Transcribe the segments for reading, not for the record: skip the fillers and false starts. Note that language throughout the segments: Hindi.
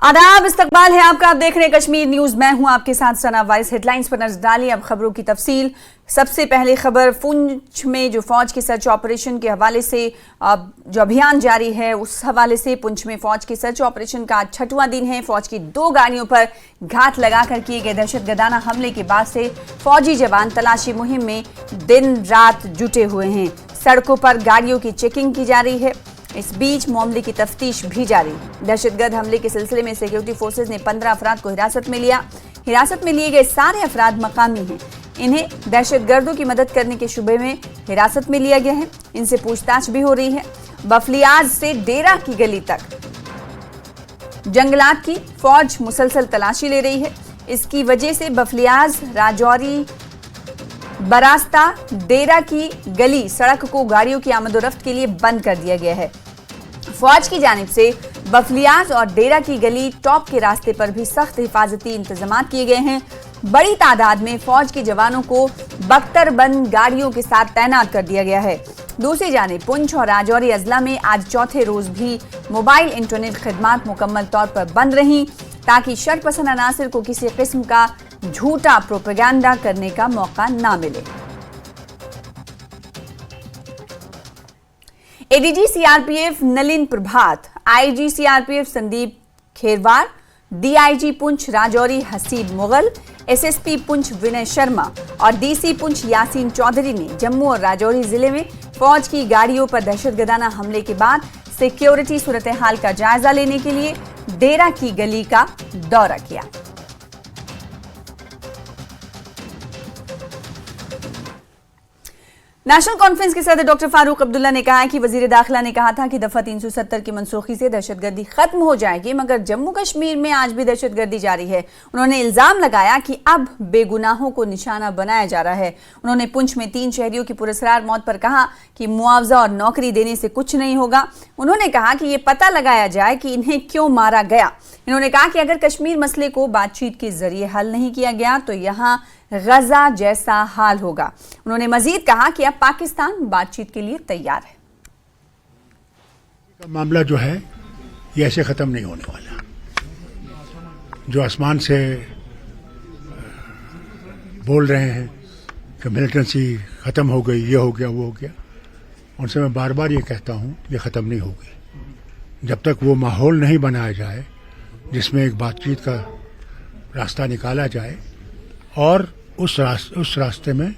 आदाब, इस्तकबाल है आपका। आप देख रहे हैं कश्मीर न्यूज। मैं हूं आपके साथ सना वाइस। हेडलाइंस पर नजर डालिए अब खबरों की तफसील। सबसे पहले खबर पुंछ में जो फौज के सर्च ऑपरेशन के हवाले से जो अभियान जारी है उस हवाले से पुंछ में फौज के सर्च ऑपरेशन का आज 6वां दिन है। फौज की 2 गाड़ियों पर घात लगाकर किए गए दहशतगर्दाना हमले के बाद से फौजी जवान तलाशी मुहिम में दिन रात जुटे हुए हैं। सड़कों पर गाड़ियों की चेकिंग की जा रही है। इस बीच मामले की तफ्तीश भी जारी। दहशतगर्द हमले के सिलसिले में सिक्योरिटी फोर्सेज ने 15 अफराद को हिरासत में लिया। हिरासत में लिए गए सारे अफराद मकामी हैं। इन्हें दहशतगर्दों की मदद करने के शुबे में हिरासत में लिया गया है। इनसे पूछताछ भी हो रही है। बफलियाज से डेरा की गली तक जंगलात की फौज मुसलसल तलाशी ले रही है। इसकी वजह से बफलियाज, राजौरी, बरास्ता, डेरा की गली सड़क को गाड़ियों की आमदोरफ्त के लिए बंद कर दिया गया है। फौज की जानिब से बफलियाज और डेरा की गली टॉप के रास्ते पर भी सख्त हिफाजती इंतजाम किए गए हैं। बड़ी तादाद में फौज के जवानों को बख्तरबंद गाड़ियों के साथ तैनात कर दिया गया है। दूसरी जानिब पुंछ और राजौरी अजला में आज चौथे रोज भी मोबाइल इंटरनेट खिदमात मुकम्मल तौर पर बंद रहीं ताकि शरपसंद अनासिर को किसी किस्म का झूठा प्रोपेगेंडा करने का मौका ना मिले। ADG CRPF Nalin Prabhat, IG CRPF Sandeep Kherwar, DIG Poonch Rajouri Haseeb Mughal, SSP Poonch Vinay Sharma और डीसी पुंछ यासीन चौधरी ने जम्मू और राजौरी जिले में फौज की गाड़ियों पर दहशतगर्दाना हमले के बाद सिक्योरिटी सूरत हाल का जायजा लेने के लिए डेरा की गली का दौरा किया। नेशनल कॉन्फ्रेंस के सदर डॉक्टर फारूक अब्दुल्ला ने कहा कि वजीर दाखिला ने कहा था कि दफा 370 की मनसूखी से दहशतगर्दी खत्म हो जाएगी, मगर जम्मू कश्मीर में आज भी दहशतगर्दी जारी है। उन्होंने इल्जाम लगाया कि अब बेगुनाहों को निशाना बनाया जा रहा है। उन्होंने पुंछ में 3 शहरियों की पुरस्कार मौत पर कहा कि मुआवजा और नौकरी देने से कुछ नहीं होगा। उन्होंने कहा कि ये पता लगाया जाए कि इन्हें क्यों मारा गया। इन्होंने कहा कि अगर कश्मीर मसले को बातचीत के जरिए हल नहीं किया गया तो यहाँ गजा जैसा हाल होगा। उन्होंने मजीद कहा कि अब पाकिस्तान बातचीत के लिए तैयार है। मामला जो है ये ऐसे खत्म नहीं होने वाला। जो आसमान से बोल रहे हैं कि मिलिटेंसी खत्म हो गई, ये हो गया, वो हो गया, उनसे मैं बार बार ये कहता हूँ ये खत्म नहीं होगी जब तक वो माहौल नहीं बनाया जाए जिसमें एक बातचीत का रास्ता निकाला जाए। और उस रास्ते में,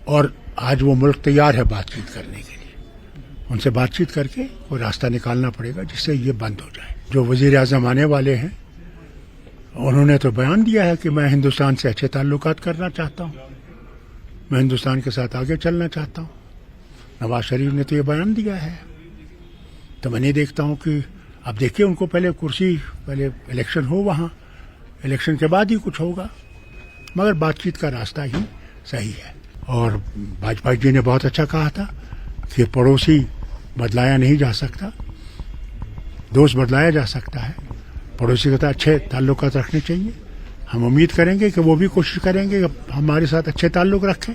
और आज वो मुल्क तैयार है बातचीत करने के लिए। उनसे बातचीत करके वो रास्ता निकालना पड़ेगा जिससे ये बंद हो जाए। जो वज़ीर आज़म आने वाले हैं उन्होंने तो बयान दिया है कि मैं हिंदुस्तान से अच्छे ताल्लुकात करना चाहता हूँ, मैं हिंदुस्तान के साथ आगे चलना चाहता हूँ। नवाज शरीफ ने तो ये बयान दिया है। तो मैं नहीं देखता हूँ कि अब देखिए उनको पहले इलेक्शन हो, वहाँ इलेक्शन के बाद ही कुछ होगा, मगर बातचीत का रास्ता ही सही है। और वाजपेयी जी ने बहुत अच्छा कहा था कि पड़ोसी बदलाया नहीं जा सकता, दोस्त बदलाया जा सकता है। पड़ोसी के साथ अच्छे ताल्लुकात रखने चाहिए। हम उम्मीद करेंगे कि वो भी कोशिश करेंगे कि हमारे साथ अच्छे ताल्लुक रखें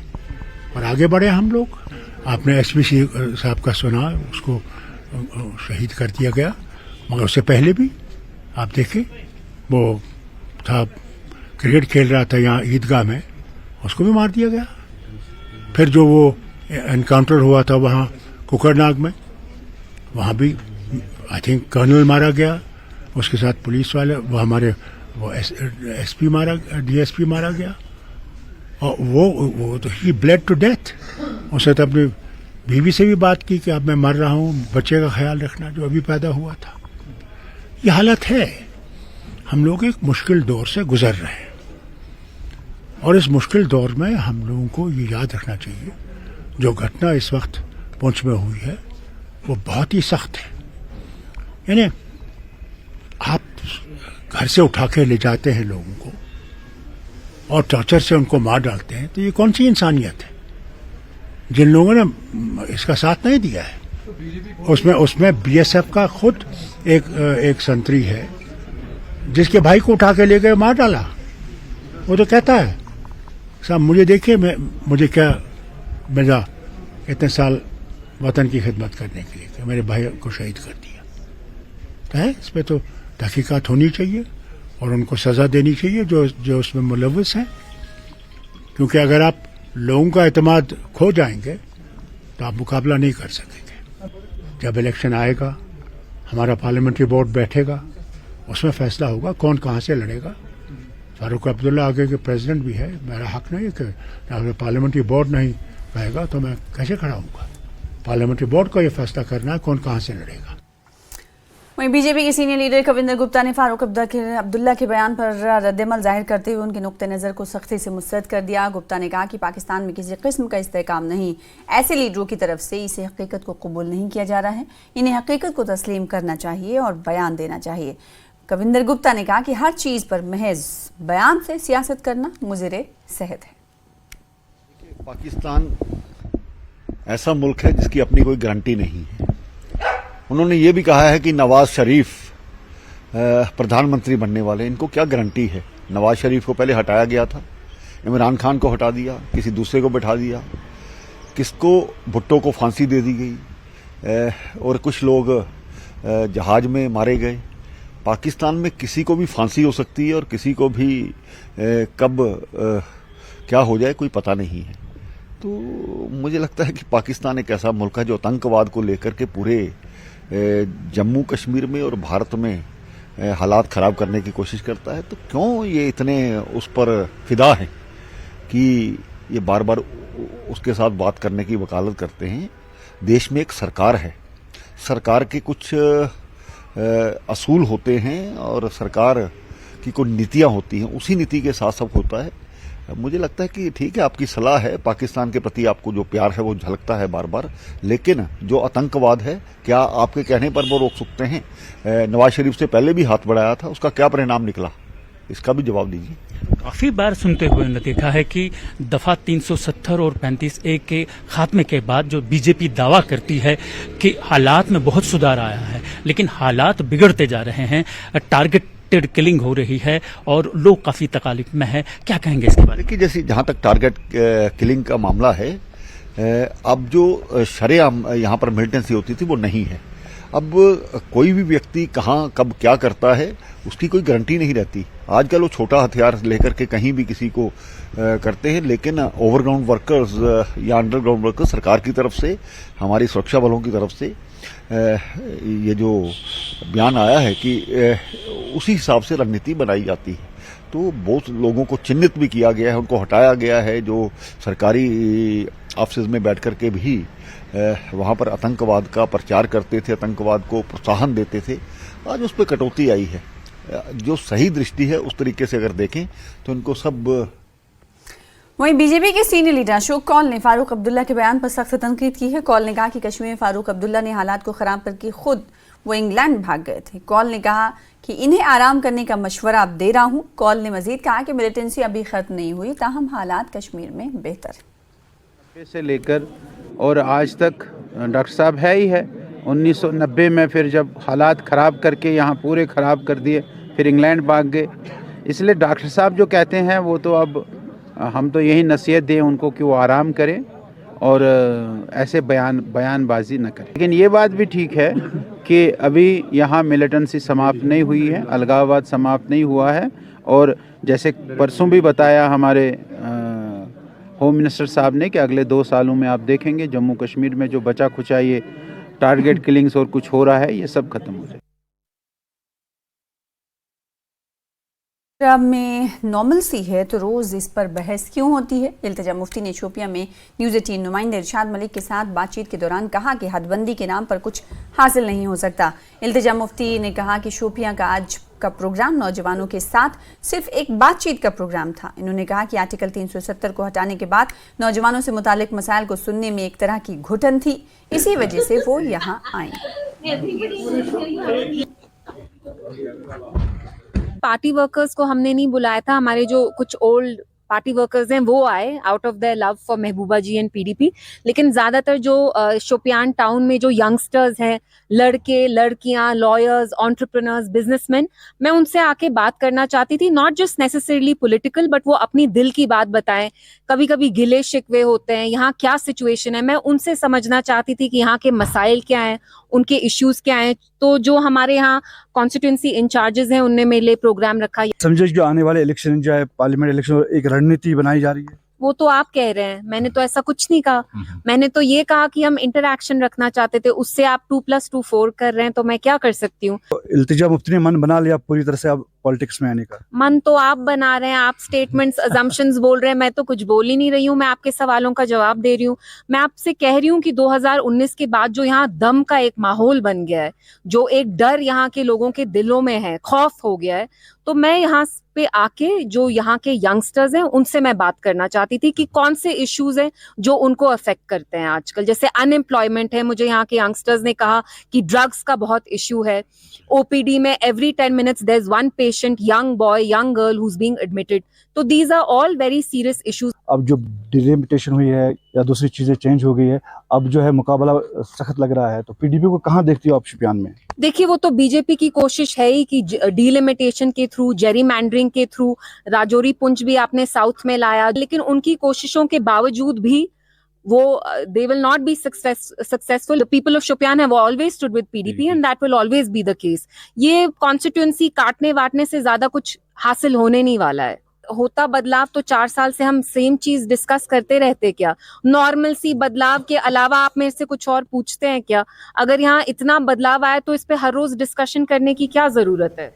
और आगे बढ़े हम लोग। आपने एसपी साहब का सुना, उसको शहीद कर दिया गया, मगर उससे पहले भी आप देखें वो था, क्रिकेट खेल रहा था यहाँ ईदगाह में, उसको भी मार दिया गया। फिर जो वो एनकाउंटर हुआ था वहाँ कुकरनाग में, वहाँ भी आई थिंक कर्नल मारा गया, उसके साथ पुलिस वाले, वो हमारे वो एसपी मारा, डीएसपी मारा गया। और वो तो ही ब्लेड टू डेथ। उसने तो अपनी बीवी से भी बात की कि अब मैं मर रहा हूँ, बच्चे का ख्याल रखना जो अभी पैदा हुआ था। ये हालत है। हम लोग एक मुश्किल दौर से गुजर रहे हैं और इस मुश्किल दौर में हम लोगों को ये याद रखना चाहिए जो घटना इस वक्त पुंछ में हुई है वो बहुत ही सख्त है। यानी आप घर से उठा के ले जाते हैं लोगों को और टॉर्चर से उनको मार डालते हैं, तो ये कौन सी इंसानियत है? जिन लोगों ने इसका साथ नहीं दिया है उसमें बीएसएफ का खुद एक संतरी है जिसके भाई को उठा के ले गए, मार डाला। वो तो कहता है साहब मुझे देखिए, मुझे क्या मिला इतने साल वतन की खिदमत करने के लिए कि मेरे भाई को शहीद कर दिया है। इस पर तो तहकीकात होनी चाहिए और उनको सज़ा देनी चाहिए जो उसमें मुलव्वस हैं, क्योंकि अगर आप लोगों का एतमाद खो जाएंगे तो आप मुकाबला नहीं कर सकेंगे। जब इलेक्शन आएगा, हमारा पार्लियामेंट्री बोर्ड बैठेगा, उसमें फैसला होगा कौन कहाँ से लड़ेगा। फारूक अब्दुल्ला आगे के प्रेसिडेंट भी है, मेरा हक नहीं है कि अगर पार्लियामेंट्री बोर्ड नहीं कहेगा तो मैं कैसे खड़ा हूँगा। पार्लियामेंट्री बोर्ड को यह फैसला करना है कौन कहाँ से लड़ेगा। वहीं बीजेपी के सीनियर लीडर कविंदर गुप्ता ने फारूक अब्दुल्ला के बयान पर रद्दमल जाहिर करते हुए उनके नुक्ते नज़र को सख्ती से मुस्तरद कर दिया। गुप्ता ने कहा कि पाकिस्तान में किसी किस्म का इस्तेहकाम नहीं, ऐसे लीडरों की तरफ से इसे हकीकत को कबूल नहीं किया जा रहा है। इन्हें हकीकत को तस्लीम करना चाहिए और बयान देना चाहिए। कविंदर गुप्ता ने कहा कि हर चीज़ पर महज बयान से सियासत करना मुज़िर सेहत है। पाकिस्तान ऐसा मुल्क है जिसकी अपनी कोई गारंटी नहीं है। उन्होंने ये भी कहा है कि नवाज शरीफ प्रधानमंत्री बनने वाले, इनको क्या गारंटी है। नवाज शरीफ को पहले हटाया गया था, इमरान खान को हटा दिया, किसी दूसरे को बैठा दिया, किसको भुट्टो को फांसी दे दी गई और कुछ लोग जहाज में मारे गए। पाकिस्तान में किसी को भी फांसी हो सकती है और किसी को भी कब क्या हो जाए कोई पता नहीं है। तो मुझे लगता है कि पाकिस्तान एक ऐसा मुल्क है जो आतंकवाद को लेकर के पूरे जम्मू कश्मीर में और भारत में हालात खराब करने की कोशिश करता है। तो क्यों ये इतने उस पर फिदा है कि ये बार बार उसके साथ बात करने की वकालत करते हैं। देश में एक सरकार है, सरकार के कुछ असूल होते हैं और सरकार की कोई नीतियां होती हैं, उसी नीति के साथ सब होता है। मुझे लगता है कि ठीक है, आपकी सलाह है, पाकिस्तान के प्रति आपको जो प्यार है वो झलकता है बार बार, लेकिन जो आतंकवाद है क्या आपके कहने पर वो रोक सकते हैं? नवाज शरीफ से पहले भी हाथ बढ़ाया था, उसका क्या परिणाम निकला, इसका भी जवाब दीजिए। काफी बार सुनते हुए हमने देखा है कि दफा 370 और 35A के खात्मे के बाद जो बीजेपी दावा करती है कि हालात में बहुत सुधार आया है, लेकिन हालात बिगड़ते जा रहे हैं, टारगेटेड किलिंग हो रही है और लोग काफी तकलीफ में है। क्या कहेंगे इसके बारे में? देखिए, जैसे जहां तक टारगेट किलिंग का मामला है, अब जो शरेआम यहाँ पर मिलिटेंसी होती थी वो नहीं है। अब कोई भी व्यक्ति कहाँ कब क्या करता है उसकी कोई गारंटी नहीं रहती। आजकल वो छोटा हथियार लेकर के कहीं भी किसी को करते हैं, लेकिन ओवरग्राउंड वर्कर्स या अंडरग्राउंड वर्कर्स सरकार की तरफ से, हमारी सुरक्षा बलों की तरफ से ये जो बयान आया है कि उसी हिसाब से रणनीति बनाई जाती है। तो बहुत लोगों को चिन्हित भी किया गया है, उनको हटाया गया है जो सरकारी ऑफिस में बैठ करके भी वहां पर आतंकवाद का प्रचार करते थे, आतंकवाद को प्रोत्साहन देते थे। आज उस पर कटौती आई है। जो सही दृष्टि है उस तरीके से अगर देखें तो इनको सब। वहीं बीजेपी के सीनियर लीडर अशोक कौल ने फारूक अब्दुल्ला के बयान पर सख्त तनकीद की है। कौल ने कहा कि कश्मीर में फारूक अब्दुल्ला ने हालात को खराब करके खुद वो इंग्लैंड भाग गए थे। कौल ने कहा कि इन्हें आराम करने का मशवरा अब दे रहा हूं। कौल ने मजीद कहा कि मिलिटेंसी अभी खत्म नहीं हुई, ताहम हालात कश्मीर में बेहतर से लेकर और आज तक डॉक्टर साहब है ही है। 1990 में फिर जब हालात ख़राब करके यहाँ पूरे ख़राब कर दिए, फिर इंग्लैंड भाग गए। इसलिए डॉक्टर साहब जो कहते हैं वो तो अब हम तो यही नसीहत दें उनको कि वो आराम करें और ऐसे बयानबाजी न करें। लेकिन ये बात भी ठीक है कि अभी यहाँ मिलिटेंसी समाप्त नहीं हुई है, अलगाववाद समाप्त नहीं हुआ है। और जैसे परसों भी बताया हमारे होम मिनिस्टर साहब ने कि अगले 2 सालों में आप देखेंगे जम्मू कश्मीर में जो बचा खुचा ये टारगेट किलिंग्स और कुछ हो रहा है, ये सब खत्म हो जाए। पंजाब में नॉर्मलसी है तो रोज इस पर बहस क्यों होती है? इल्तिजा मुफ्ती ने शोपियां में न्यूज़ 18 नुमाइंदे इरशाद मलिक के साथ बातचीत के दौरान कहा कि हदबंदी के नाम पर कुछ हासिल नहीं हो सकता। इल्तिजा मुफ्ती ने कहा कि शोपियां का आज का प्रोग्राम नौजवानों के साथ सिर्फ एक बातचीत का प्रोग्राम था। इन्होंने कहा कि आर्टिकल 370 को हटाने के बाद नौजवानों से मुतालिक मसाइल को सुनने में एक तरह की घुटन थी, इसी वजह से वो यहाँ आए। पार्टी वर्कर्स को हमने नहीं बुलाया था, हमारे जो कुछ ओल्ड पार्टी वर्कर्स हैं वो आए out of their love for Mehbooba ji and PDP. लेकिन ज्यादातर जो शोपियान टाउन में जो यंगस्टर्स हैं, लड़के लड़कियां, लॉयर्स, एंटरप्रेन्योर्स, बिजनेसमैन, मैं उनसे आके बात करना चाहती थी। Not just necessarily political, but वो अपनी दिल की बात बताएं। कभी कभी गिले शिकवे होते हैं, यहाँ क्या सिचुएशन है, मैं उनसे समझना चाहती थी कि यहाँ के मसाइल क्या हैं, उनके इश्यूज क्या हैं। तो जो हमारे यहाँ कॉन्स्टिट्यूंसी इंचार्जेस हैं उनने मेरे लिए प्रोग्राम रखा। समझे जो आने वाले इलेक्शन जो है पार्लियामेंट इलेक्शन एक रणनीति बनाई जा रही है, वो तो आप कह रहे हैं, मैंने तो ऐसा कुछ नहीं कहा। मैंने तो ये कहा कि हम इंटरैक्शन रखना चाहते थे, उससे आप 2+2 4 कर रहे हैं, तो मैं क्या कर सकती हूँ। इल्तिजा मुफ्ती ने मन बना लिया पूरी तरह से अब पॉलिटिक्स में आने का। मन तो आप बना रहे हैं, आप स्टेटमेंट्स अजम्पशंस बोल रहे हैं, मैं तो कुछ बोल ही नहीं रही हूँ, मैं आपके सवालों का जवाब दे रही हूँ। मैं आपसे कह रही हूँ कि 2019 के बाद जो यहाँ दम का एक माहौल बन गया है, जो एक डर यहाँ के लोगों के दिलों में है, खौफ हो गया है, तो मैं यहाँ पे आके जो यहाँ के यंगस्टर्स हैं उनसे मैं बात करना चाहती थी कि कौन से इश्यूज हैं जो उनको अफेक्ट करते हैं आजकल। जैसे अनएम्प्लॉयमेंट है, मुझे यहाँ के यंगस्टर्स ने कहा कि ड्रग्स का बहुत इश्यू है। ओपीडी में every 10 minutes there is one patient, young boy, young girl who is being admitted. तो these are all very serious issues. अब जो डिलिमिटेशन हुई है या दूसरी चीजें चेंज हो गई है, अब जो है मुकाबला सख्त लग रहा है, तो पीडीपी को कहाँ देखती हो आप शोपियान में? देखिए, वो तो बीजेपी की कोशिश है ही कि डिलिमिटेशन के थ्रू, जेरी मैंडरिंग के थ्रू, राजौरी पुंछ भी आपने साउथ में लाया, लेकिन उनकी कोशिशों के बावजूद भी वो they will not be successful. The people of Shopian have always stood with PDP and that will always be the case. ये कॉन्स्टिट्यूंसी काटने वाटने से ज्यादा कुछ हासिल होने नहीं वाला है। होता बदलाव तो 4 साल से हम सेम चीज डिस्कस करते रहते क्या? नॉर्मल सी बदलाव के अलावा आप मेरे से कुछ और पूछते हैं क्या? अगर यहाँ इतना बदलाव आया तो इस पे हर रोज डिस्कशन करने की क्या जरूरत है?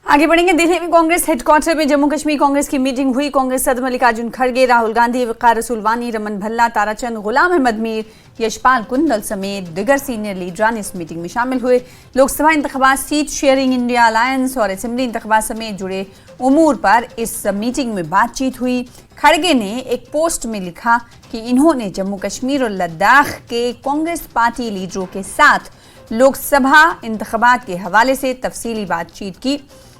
आगे बढ़ेंगे। दिल्ली में कांग्रेस हेडक्वार्टर में जम्मू कश्मीर कांग्रेस की मीटिंग हुई। कांग्रेस सदर मल्लिकार्जुन खड़गे, राहुल गांधी, वक़ार रसूल वानी, रमन भल्ला, ताराचंद, गुलाम अहमद मीर, यशपाल कुंडल समेत दिगर सीनियर लीडरान इस मीटिंग में शामिल हुए। लोकसभा इंतखाबात, सीट शेयरिंग इंडिया अलायंस और असेंबली इंतखाबात समेत जुड़े उमूर पर इस मीटिंग में बातचीत हुई। खड़गे ने एक पोस्ट में लिखा कि इन्होंने जम्मू कश्मीर और लद्दाख के कांग्रेस पार्टी लीडरों के साथ लोकसभा इंतखाबात के हवाले से तफसीली बातचीत की।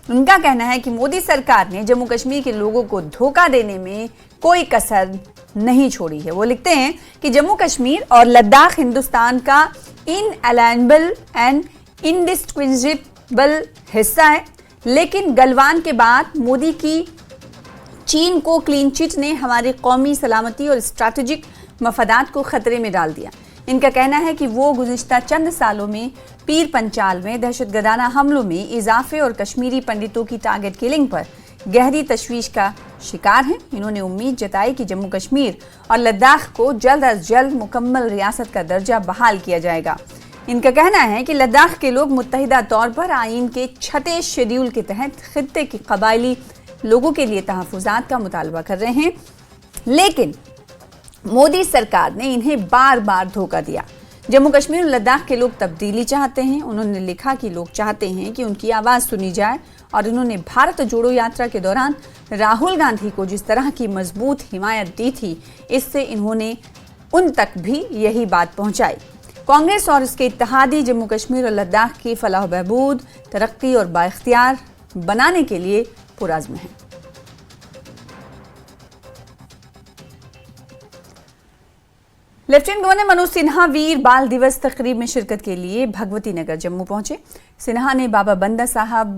उनका कहना है कि मोदी सरकार ने जम्मू कश्मीर के लोगों को धोखा देने में कोई कसर नहीं छोड़ी है। वो लिखते हैं कि जम्मू कश्मीर और लद्दाख हिंदुस्तान का इनअलाइनेबल एंड इंडिस्टिंग्विशेबल हिस्सा है, लेकिन गलवान के बाद मोदी की चीन को क्लीन चिट ने हमारी कौमी सलामती और स्ट्रैटेजिक मफादात को खतरे में डाल दिया। इनका कहना है कि वो गुज़िश्ता चंद सालों में पीर पंचाल में दहशतगर्दाना हमलों में इजाफे और कश्मीरी पंडितों की टारगेट किलिंग पर गहरी तशवीश का शिकार हैं। इन्होंने उम्मीद जताई कि जम्मू कश्मीर और लद्दाख को जल्द अज जल्द मुकम्मल रियासत का दर्जा बहाल किया जाएगा। इनका कहना है कि लद्दाख के लोग मुत्तहिदा तौर पर आईन के 6 शेड्यूल के तहत खित्ते के कबायली लोगों के लिए तहफ़्फ़ुज़ात का मुतालबा कर रहे हैं, लेकिन मोदी सरकार ने इन्हें बार बार धोखा दिया। जम्मू कश्मीर और लद्दाख के लोग तब्दीली चाहते हैं। उन्होंने लिखा कि लोग चाहते हैं कि उनकी आवाज़ सुनी जाए और उन्होंने भारत जोड़ो यात्रा के दौरान राहुल गांधी को जिस तरह की मजबूत हिमायत दी थी, इससे इन्होंने उन तक भी यही बात पहुंचाई। कांग्रेस और इसके इत्तेहादी जम्मू कश्मीर और लद्दाख की फलाह बहबूद, तरक्की और बाइख्तियार बनाने के लिए पुरज़्म है। लेफ्टिनेंट गवर्नर मनोज सिन्हा वीर बाल दिवस तकरीब में शिरकत के लिए भगवती नगर जम्मू पहुंचे। सिन्हा ने बाबा बंदा साहब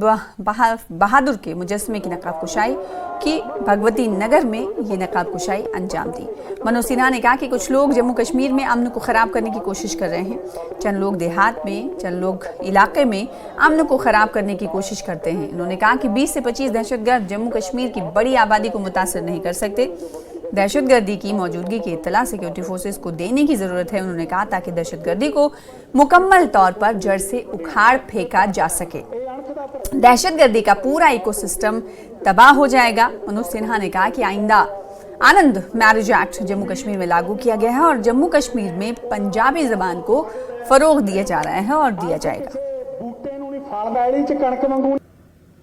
बहादुर के मुजस्समे की नकाब कुशाई की। भगवती नगर में ये नकाब कुशाई अंजाम दी। मनोज सिन्हा ने कहा कि कुछ लोग जम्मू कश्मीर में अमन को ख़राब करने की कोशिश कर रहे हैं। चंद लोग देहात में, चंद लोग इलाके में अमन को ख़राब करने की कोशिश करते हैं। उन्होंने कहा कि 20 से 25 दहशतगर्द जम्मू कश्मीर की बड़ी आबादी को मुतासर नहीं कर सकते। दहशतगर्दी की मौजूदगी की इत्तला सिक्योरिटी फोर्सेस को देने की ज़रूरत है, उन्होंने कहा, ताकि दहशतगर्दी को मुकम्मल तौर पर जड़ से उखाड़ फेंका जा सके। दहशतगर्दी का पूरा इकोसिस्टम तबाह हो जाएगा। मनोज सिन्हा ने कहा कि आइंदा आनंद मैरिज एक्ट जम्मू कश्मीर में लागू किया गया है और जम्मू कश्मीर में पंजाबी ज़बान को फ़रोग़ दिया जा रहा है और दिया जाएगा।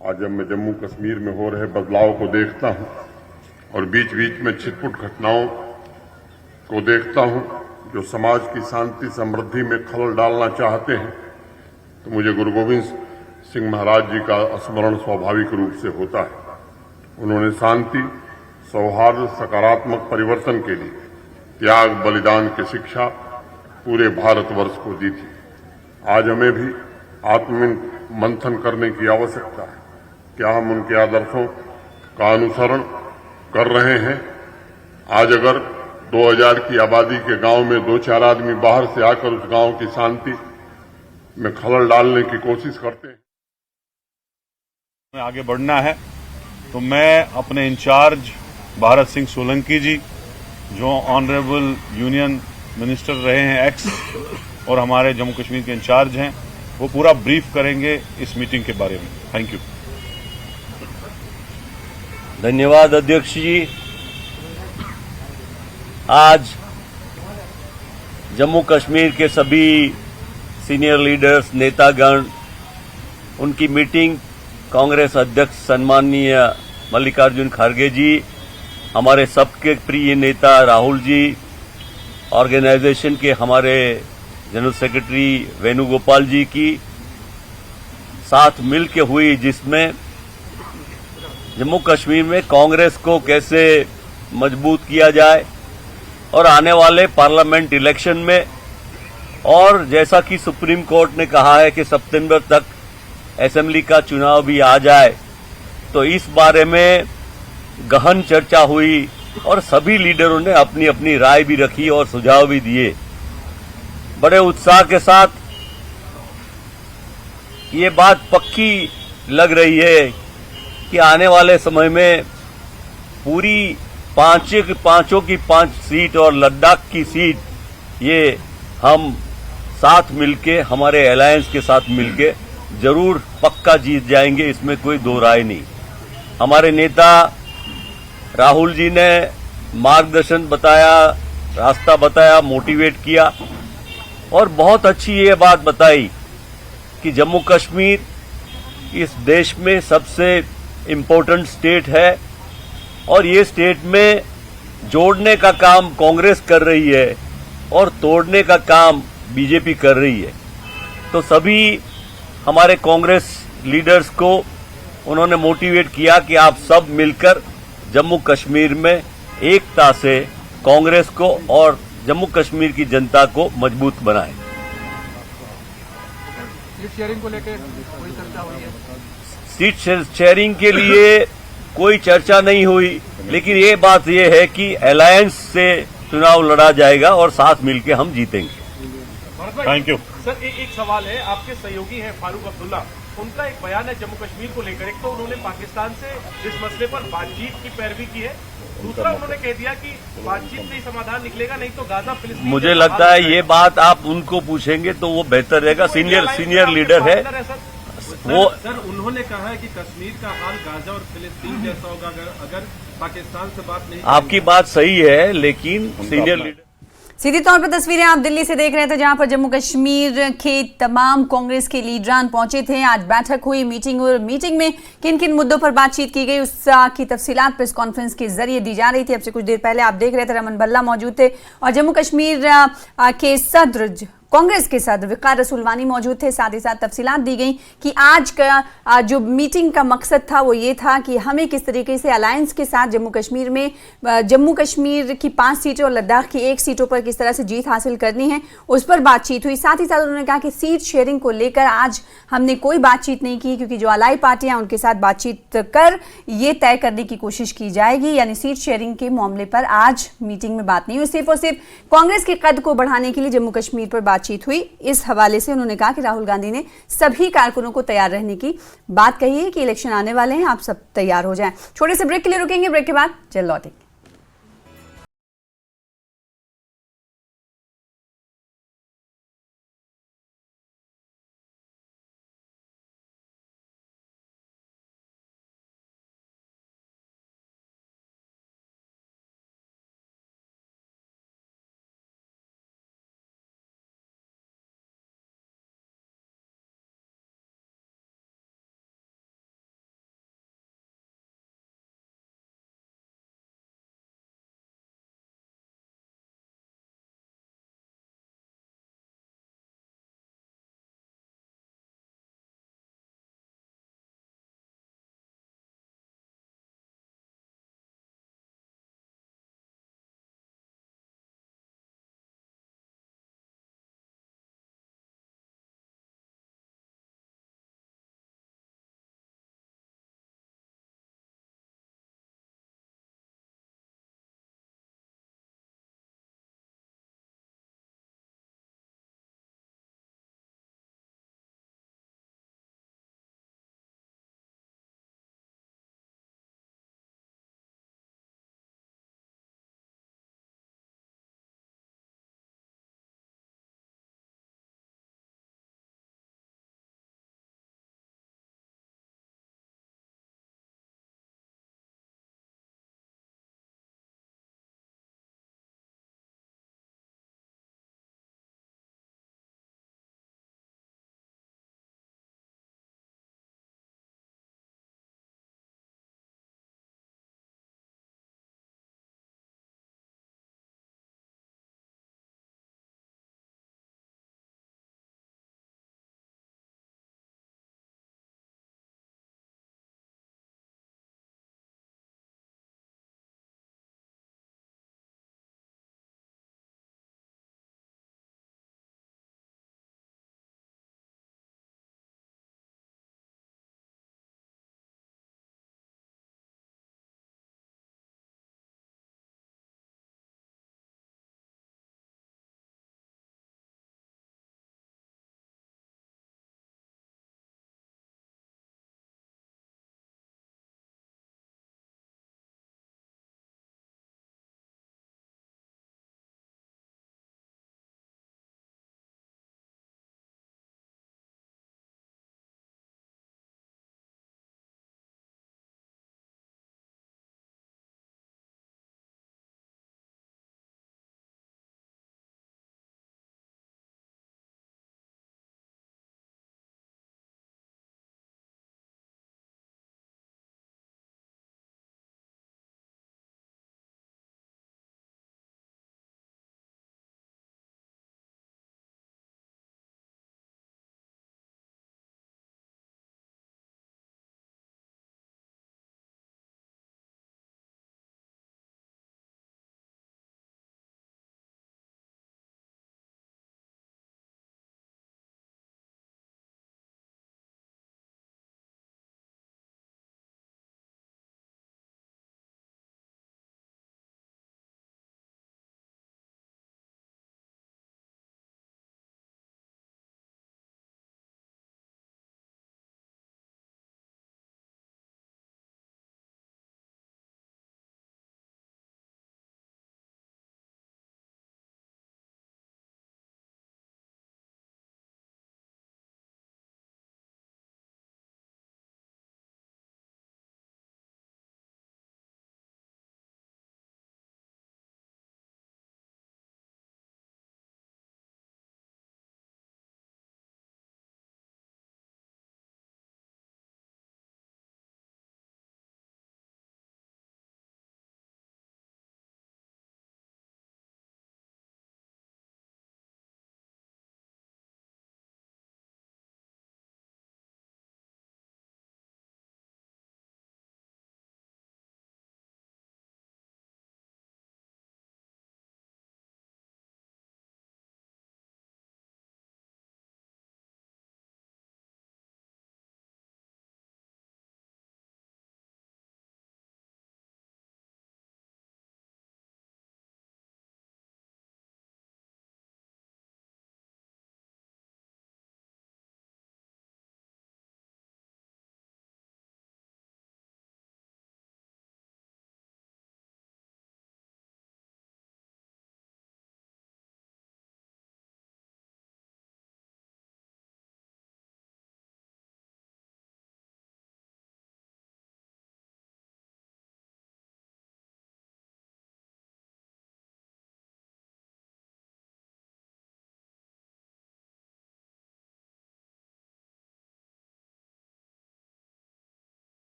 आज जब मैं जम्मू कश्मीर में हो रहे बदलाव को देखता हूँ और बीच बीच में छिटपुट घटनाओं को देखता हूं जो समाज की शांति समृद्धि में खलल डालना चाहते हैं, तो मुझे गुरु गोविंद सिंह महाराज जी का स्मरण स्वाभाविक रूप से होता है। उन्होंने शांति, सौहार्द, सकारात्मक परिवर्तन के लिए त्याग बलिदान की शिक्षा पूरे भारतवर्ष को दी थी। आज हमें भी आत्ममंथन करने की आवश्यकता है। क्या हम उनके आदर्शों का अनुसरण कर रहे हैं? आज अगर 2000 की आबादी के गांव में 2-4 आदमी बाहर से आकर उस गांव की शांति, में खलल डालने की कोशिश करते हैं। आगे बढ़ना है तो मैं अपने इंचार्ज भारत सिंह सोलंकी जी, जो ऑनरेबल यूनियन मिनिस्टर रहे हैं एक्स और हमारे जम्मू कश्मीर के इंचार्ज हैं, वो पूरा ब्रीफ करेंगे इस मीटिंग के बारे में। Thank you. धन्यवाद अध्यक्ष जी। आज जम्मू कश्मीर के सभी सीनियर लीडर्स, नेतागण, उनकी मीटिंग कांग्रेस अध्यक्ष सम्माननीय मल्लिकार्जुन खड़गे जी, हमारे सबके प्रिय नेता राहुल जी, ऑर्गेनाइजेशन के हमारे जनरल सेक्रेटरी वेणुगोपाल जी की साथ मिलकर हुई, जिसमें जम्मू कश्मीर में कांग्रेस को कैसे मजबूत किया जाए और आने वाले पार्लियामेंट इलेक्शन में, और जैसा कि सुप्रीम कोर्ट ने कहा है कि सितंबर तक असेंबली का चुनाव भी आ जाए, तो इस बारे में गहन चर्चा हुई और सभी लीडरों ने अपनी अपनी राय भी रखी और सुझाव भी दिए। बड़े उत्साह के साथ ये बात पक्की लग रही है कि आने वाले समय में पूरी पांचों की 5 सीट और लद्दाख की सीट, ये हम साथ मिलके, हमारे अलायंस के साथ मिलके जरूर पक्का जीत जाएंगे, इसमें कोई दो राय नहीं। हमारे नेता राहुल जी ने मार्गदर्शन बताया, रास्ता बताया, मोटिवेट किया और बहुत अच्छी ये बात बताई कि जम्मू कश्मीर इस देश में सबसे इम्पोर्टेंट स्टेट है और ये स्टेट में जोड़ने का काम कांग्रेस कर रही है और तोड़ने का काम बीजेपी कर रही है। तो सभी हमारे कांग्रेस लीडर्स को उन्होंने मोटिवेट किया कि आप सब मिलकर जम्मू कश्मीर में एकता से कांग्रेस को और जम्मू कश्मीर की जनता को मजबूत बनाएं। सीट शेयरिंग को लेकर कोई चर्चा हुई है? सीट शेयरिंग के लिए कोई चर्चा नहीं हुई, लेकिन ये बात ये है कि अलायंस से चुनाव लड़ा जाएगा और साथ मिलकर हम जीतेंगे। Thank you sir. एक सवाल है, आपके सहयोगी हैं फारूक अब्दुल्ला, उनका एक बयान है जम्मू कश्मीर को लेकर। एक तो उन्होंने पाकिस्तान से इस मसले पर बातचीत की पैरवी की है, दूसरा उन्होंने कह दिया कि बातचीत से ही समाधान निकलेगा, नहीं तो गाजा फिलिस्तीन। मुझे लगता है ये बात आप उनको पूछेंगे तो वो बेहतर रहेगा, सीनियर लीडर है वो। सर उन्होंने कहा है कि कश्मीर का हाल गाजा और फिलिस्तीन जैसा होगा अगर पाकिस्तान से बात नहीं। आपकी बात सही है, लेकिन सीनियर लीडर। सीधी तौर पर तस्वीरें आप दिल्ली से देख रहे थे, जहां पर जम्मू कश्मीर के तमाम कांग्रेस के लीडरान पहुंचे थे। आज बैठक हुई, मीटिंग हुई और मीटिंग में किन किन मुद्दों पर बातचीत की गई उसकी तफसीलात प्रेस कॉन्फ्रेंस के जरिए दी जा रही थी। अब से कुछ देर पहले आप देख रहे थे रमन भल्ला मौजूद थे और जम्मू कश्मीर के सदर, कांग्रेस के सदर वकार रसूलवानी मौजूद थे। साथ ही साथ तफसीलात दी गई कि आज का जो मीटिंग का मकसद था वो ये था कि हमें किस तरीके से अलायंस के साथ जम्मू कश्मीर में जम्मू कश्मीर की 5 सीटों और लद्दाख की 1 सीटों पर किस तरह से जीत हासिल करनी है, उस पर बातचीत हुई। साथ ही साथ उन्होंने कहा कि सीट शेयरिंग को लेकर आज हमने कोई बातचीत नहीं की, क्योंकि जो अलाई पार्टियां उनके साथ बातचीत कर ये तय करने की कोशिश की जाएगी, यानी सीट शेयरिंग के मामले पर आज मीटिंग में बात नहीं हुई। सिर्फ और सिर्फ कांग्रेस के कद को बढ़ाने के लिए जम्मू कश्मीर पर बातचीत हुई। इस हवाले से उन्होंने कहा कि राहुल गांधी ने सभी कारकुनों को तैयार रहने की बात कही है कि इलेक्शन आने वाले हैं, आप सब तैयार हो जाएं। छोटे से ब्रेक के लिए रुकेंगे, ब्रेक के बाद जल्द लौटेंगे।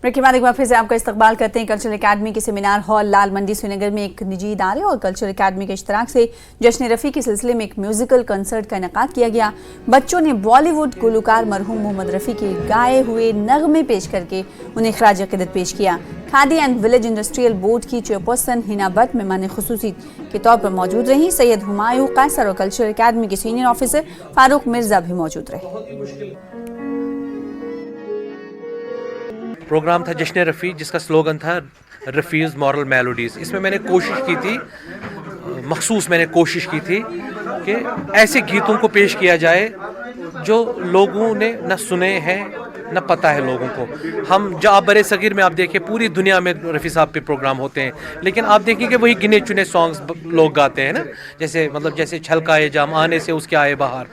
ब्रेक के बाद एक बार फिर से आपका इस्तकबाल करते हैं कल्चरल एकेडमी के सेमिनार हॉल लाल मंडी श्रीनगर में एक निजी इदारे और कल्चरल एकेडमी के इश्तराक से जश्न रफ़ी के सिलसिले में एक म्यूजिकल कंसर्ट का इनेकाद किया गया। बच्चों ने बॉलीवुड गुलकार मरहूम मोहम्मद रफ़ी के गाए हुए नगमे पेश करके उन्हें खराज अक़ीदत पेश किया। Khadi and village industrial board की चेयरपर्सन हिना भट्ट मेहमान खुसूसी के तौर पर मौजूद रही। सैयद हुमायूं कैसर और कल्चरल एकेडमी के सीनियर ऑफिसर फारूक मिर्जा भी मौजूद रहे। प्रोग्राम था जश्न रफ़ी जिसका स्लोगन था रफ़ीज़ मॉरल मेलोडीज़। इसमें मैंने कोशिश की थी, मखसूस मैंने कोशिश की थी कि ऐसे गीतों को पेश किया जाए जो लोगों ने न सुने हैं न पता है लोगों को। हम जो आप बड़े सगीर में आप देखिए पूरी दुनिया में रफ़ी साहब पे प्रोग्राम होते हैं, लेकिन आप देखिए कि वही गिने चुने सॉन्ग्स लोग गाते हैं ना, जैसे छलकाए जाम आने से उसके आए बाहर,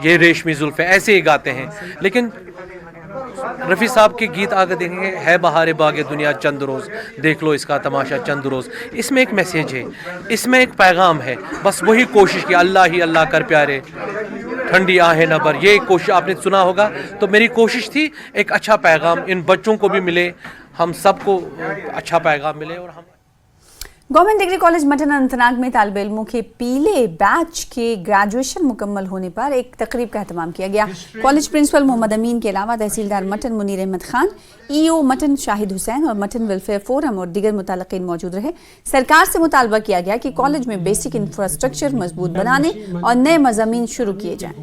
ये रेशमी जुल्फ़े, ऐसे ही गाते हैं। लेकिन रफ़ी साहब के गीत आगे देखेंगे, है बहारे बागे दुनिया चंद रोज़, देख लो इसका तमाशा चंद रोज़। इसमें एक मैसेज है, इसमें एक पैगाम है। बस वही कोशिश की, अल्लाह ही अल्लाह कर प्यारे ठंडी आहें न भर, ये कोशिश आपने सुना होगा। तो मेरी कोशिश थी एक अच्छा पैगाम इन बच्चों को भी मिले, हम सबको अच्छा पैगाम मिले। और हम government degree college mutton Anantnag में तालिब इल्मों के पीले बैच के ग्रेजुएशन मुकम्मल होने पर एक तकरीब का एहतमाम किया गया। कॉलेज प्रिंसिपल मोहम्मद अमीन के अलावा तहसीलदार मटन मुनीर अहमद खान, ईओ मटन शाहिद हुसैन और मटन वेलफेयर फोरम और दीगर मुताल्लिकीन मौजूद रहे। सरकार से मुतालबा किया गया कि कॉलेज में बेसिक इंफ्रास्ट्रक्चर मजबूत बनाने और नए मज़ामीन शुरू किए जाएं।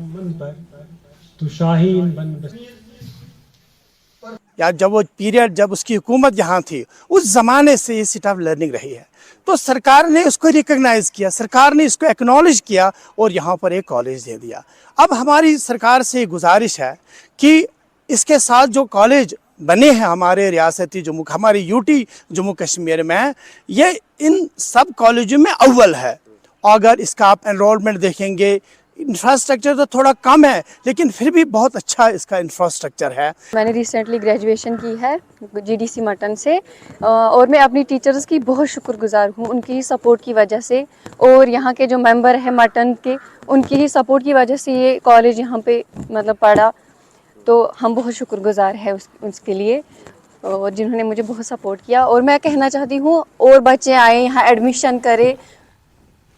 या जब वो पीरियड जब उसकी हुकूमत यहाँ थी उस ज़माने से ये सिट ऑफ लर्निंग रही है, तो सरकार ने इसको रिकग्नाइज़ किया, सरकार ने इसको एक्नॉलेज किया और यहाँ पर एक कॉलेज दे दिया। अब हमारी सरकार से गुजारिश है कि इसके साथ जो कॉलेज बने हैं हमारे रियासती हमारी यूटी जम्मू कश्मीर में, ये इन सब कॉलेजों में अव्वल है। अगर इसका आप एनरोलमेंट देखेंगे, इंफ्रास्ट्रक्चर तो थोड़ा कम है लेकिन फिर भी बहुत अच्छा इसका इंफ्रास्ट्रक्चर है। मैंने रिसेंटली ग्रेजुएशन की है जीडीसी मटन से और मैं अपनी टीचर्स की बहुत शुक्रगुजार हूँ, उनकी सपोर्ट की वजह से, और यहाँ के जो मेंबर हैं मटन के उनकी ही सपोर्ट की वजह से ये कॉलेज यहाँ पे मतलब पढ़ा। तो हम बहुत शुक्रगुजार है उसके लिए, और जिन्होंने मुझे बहुत सपोर्ट किया। और मैं कहना चाहती हूँ और बच्चे आए यहाँ एडमिशन करें।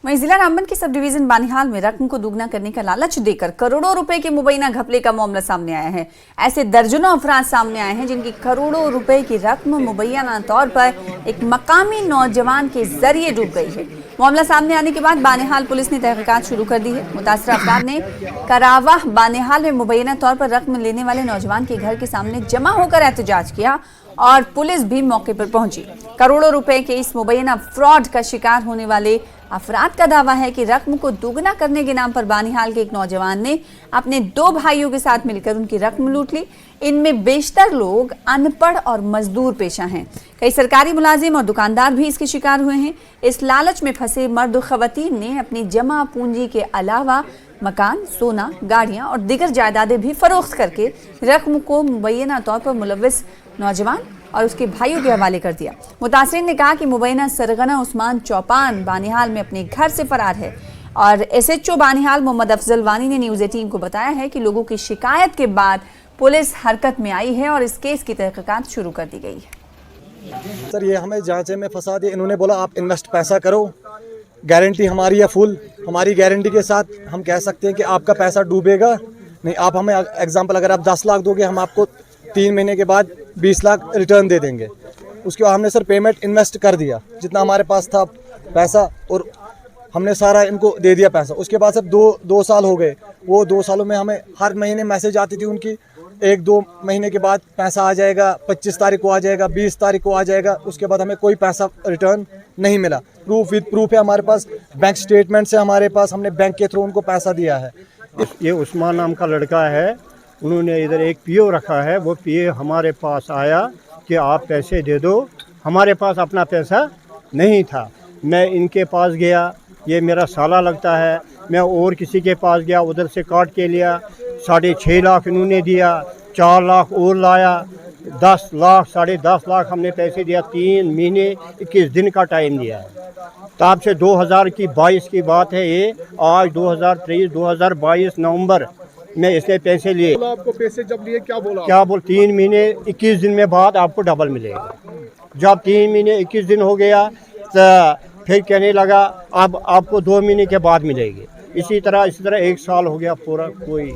वहीं जिला रामबन के सब डिवीजन बानिहाल में रकम को दुगना करने का लालच देकर करोड़ों रुपए के मुबैना घपले का मामला सामने आया है। ऐसे दर्जनों अफराद सामने आए हैं जिनकी करोड़ों रुपए की रकम मुबैना तौर पर एक मकामी नौजवान के जरिए डूब गई है। मामला सामने आने के बाद बानिहाल पुलिस ने तहकीकात शुरू कर दी है। मुतासरा अफराद ने करावाह बानिहाल में मुबैना तौर पर रकम लेने वाले नौजवान के घर के सामने जमा होकर एहतजाज किया और पुलिस भी मौके पर पहुंची। करोड़ों रुपए के इस मुबैना फ्रॉड का शिकार होने वाले अफराद का दावा है कि रकम को दुगना करने के नाम पर बानिहाल के एक नौजवान ने अपने 2 भाइयों के साथ मिलकर उनकी रकम लूट ली। इनमें बेशतर लोग अनपढ़ और मजदूर पेशा हैं। कई सरकारी मुलाजिम और दुकानदार भी इसके शिकार हुए हैं। इस लालच में फंसे मर्द और खवातीन ने अपनी जमा पूंजी के अलावा मकान, सोना, गाड़ियां और दीगर जायदादें भी फरोख्त करके रकम को मुबैना तौर पर मुलव्विस नौजवान और उसके भाइयों के हवाले कर दिया। मुतासिरीन ने कहा कि मुबैना सरगना उस्मान चौपान बानिहाल में अपने घर से फरार है और एसएचओ बानिहाल मोहम्मद अफजल वानी ने न्यूज़ 18 को बताया है कि लोगों की शिकायत के बाद पुलिस हरकत में आई है और इस केस की तहकीकात शुरू कर दी गई है। सर, ये हमें जांचे में फंसा दिया। इन्होंने बोला आप इन्वेस्ट पैसा करो, गारंटी हमारी है फुल। हमारी गारंटी के साथ हम कह सकते हैं कि आपका पैसा डूबेगा नहीं। आप हमें एग्जांपल अगर आप 10 लाख दोगे, हम आपको 3 महीने के बाद 20 लाख रिटर्न दे देंगे। उसके बाद हमने सर पेमेंट इन्वेस्ट कर दिया जितना हमारे पास था पैसा, और हमने सारा इनको दे दिया पैसा। उसके बाद सर 2 साल हो गए। वो 2 सालों में हमें हर महीने मैसेज आती थी उनकी, 1-2 महीने के बाद पैसा आ जाएगा, 25 तारीख को आ जाएगा, 20 तारीख को आ जाएगा। उसके बाद हमें कोई पैसा रिटर्न नहीं मिला। प्रूफ विद प्रूफ है हमारे पास, बैंक स्टेटमेंट से हमारे पास, हमने बैंक के थ्रू उनको पैसा दिया है। ये उस्मान नाम का लड़का है, उन्होंने इधर एक पीओ रखा है। वो पीओ हमारे पास आया कि आप पैसे दे दो। हमारे पास अपना पैसा नहीं था। मैं इनके पास गया, ये मेरा साला लगता है। मैं और किसी के पास गया, उधर से काट के लिया। 6.5 लाख इन्होंने दिया, 4 लाख और लाया, 10 लाख 10.5 लाख हमने पैसे दिया। 3 महीने 21 दिन का टाइम दिया है। तब से 2022 की बात है ये। आज 2023 2022 नवंबर मैं इसने पैसे लिए। आपको पैसे जब लिए क्या बोला? क्या बोल 3 महीने 21 दिन में बाद आपको डबल मिलेगा। जब 3 महीने 21 दिन हो गया तो फिर कहने लगा अब आपको 2 महीने के बाद मिलेगी। इसी तरह 1 साल हो गया पूरा, कोई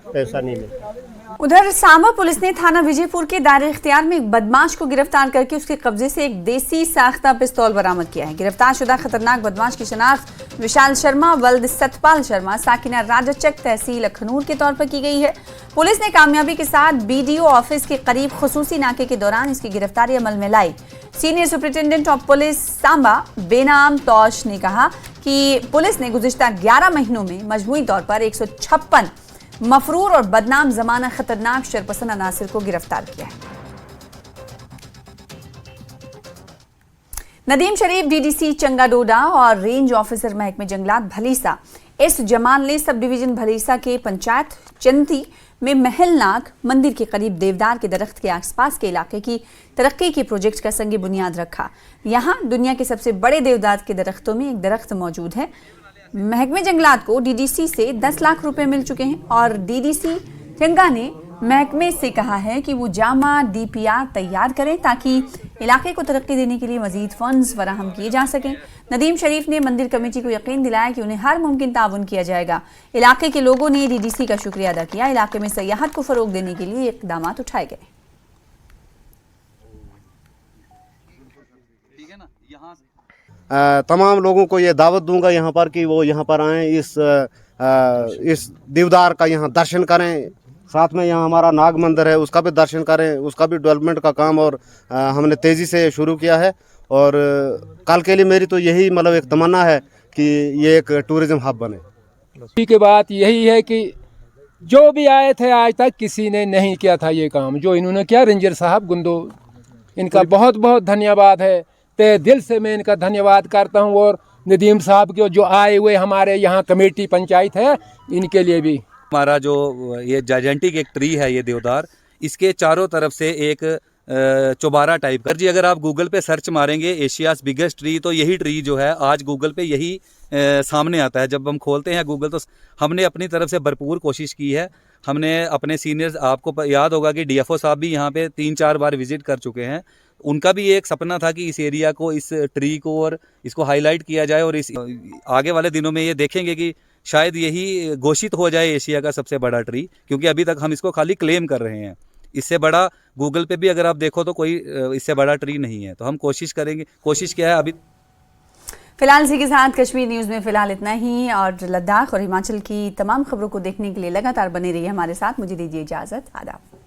पैसा नहीं मिला। उधर सांबा पुलिस ने थाना विजयपुर के दायरे इख्तियार में एक बदमाश को गिरफ्तार करके उसके कब्जे से एक देसी साख्ता पिस्तौल बरामद किया है। गिरफ्तार शुदा खतरनाक बदमाश की शनाख्त विशाल शर्मा वल्द सतपाल शर्मा साकिना राजाचक तहसील अखनूर के तौर पर की गई है। पुलिस ने कामयाबी के साथ BDO ऑफिस के करीब खुसूसी नाके के दौरान इसकी गिरफ्तारी अमल में लाई। Senior superintendent of police Samba Benam Tosh ने कहा कि पुलिस ने गुज़िश्ता 11 महीनों में मजमूई तौर पर 156 मफरूर और बदनाम जमाना खतरनाक शरपसंद अनासिर को गिरफ्तार किया है। नदीम शरीफ DDC चंगाडोडा और रेंज ऑफिसर महकमे जंगलात भलीसा एस जमाल ने सब डिवीजन भलीसा के पंचायत चंती में महलनाग मंदिर के करीब देवदार के दरख्त के आसपास के इलाके की तरक्की के प्रोजेक्ट का संग बुनियाद रखा। यहाँ दुनिया के सबसे बड़े देवदार के दरख्तों में एक दरख्त मौजूद है। महकमे जंगलात को DDC से 10 लाख रुपए मिल चुके हैं और DDC चंगा ने महकमे से कहा है कि वो जामा DPR तैयार करें ताकि इलाके को तरक्की देने के लिए मजीद फंड्स फराहम किए जा सकें। नदीम शरीफ ने मंदिर कमेटी को यकीन दिलाया कि उन्हें हर मुमकिन ताउन किया जाएगा। इलाके के लोगों ने DDC का शुक्रिया अदा किया। इलाके में सयाहत को फरोग देने के लिए इकदाम उठाए गए। तमाम लोगों को ये दावत दूंगा यहाँ पर कि वो यहाँ पर आएँ, इस देवदार का यहाँ दर्शन करें। साथ में यहाँ हमारा नाग मंदिर है, उसका भी दर्शन करें। उसका भी डेवलपमेंट का काम और हमने तेज़ी से शुरू किया है। और कल के लिए मेरी तो यही मतलब एक तमन्ना है कि ये एक टूरिज़्म हब बने। इसी के बात यही है कि जो भी आए थे आज तक किसी ने नहीं किया था ये काम जो इन्होंने किया। रेंजर साहब गुंदो, इनका बहुत बहुत धन्यवाद है। ते दिल से मैं इनका धन्यवाद करता हूँ। और नदीम साहब के जो आए हुए हमारे यहाँ कमेटी पंचायत है, इनके लिए भी। हमारा जो ये जायजेंटिक एक ट्री है, ये देवदार, इसके चारों तरफ से एक चौबारा टाइप का जी, अगर आप गूगल पे सर्च मारेंगे एशियाज़ बिगेस्ट ट्री, तो यही ट्री जो है आज गूगल पे यही सामने आता है। जब हम खोलते हैं गूगल तो हमने अपनी तरफ से भरपूर कोशिश की है। हमने अपने सीनियर्स, आपको याद होगा कि DFO साहब भी यहाँ पे 3-4 बार विजिट कर चुके हैं। उनका भी एक सपना था कि इस एरिया को, इस ट्री को और इसको हाईलाइट किया जाए। और इस आगे वाले दिनों में ये देखेंगे कि शायद यही घोषित हो जाए एशिया का सबसे बड़ा ट्री, क्योंकि अभी तक हम इसको खाली क्लेम कर रहे हैं। इससे बड़ा गूगल पे भी अगर आप देखो तो कोई इससे बड़ा ट्री नहीं है। तो हम कोशिश करेंगे। कोशिश क्या है अभी फिलहाल इसी के साथ कश्मीर न्यूज़ में फिलहाल इतना ही। और लद्दाख और हिमाचल की तमाम खबरों को देखने के लिए लगातार बने रहिए हमारे साथ। मुझे दीजिए इजाज़त। आदाब।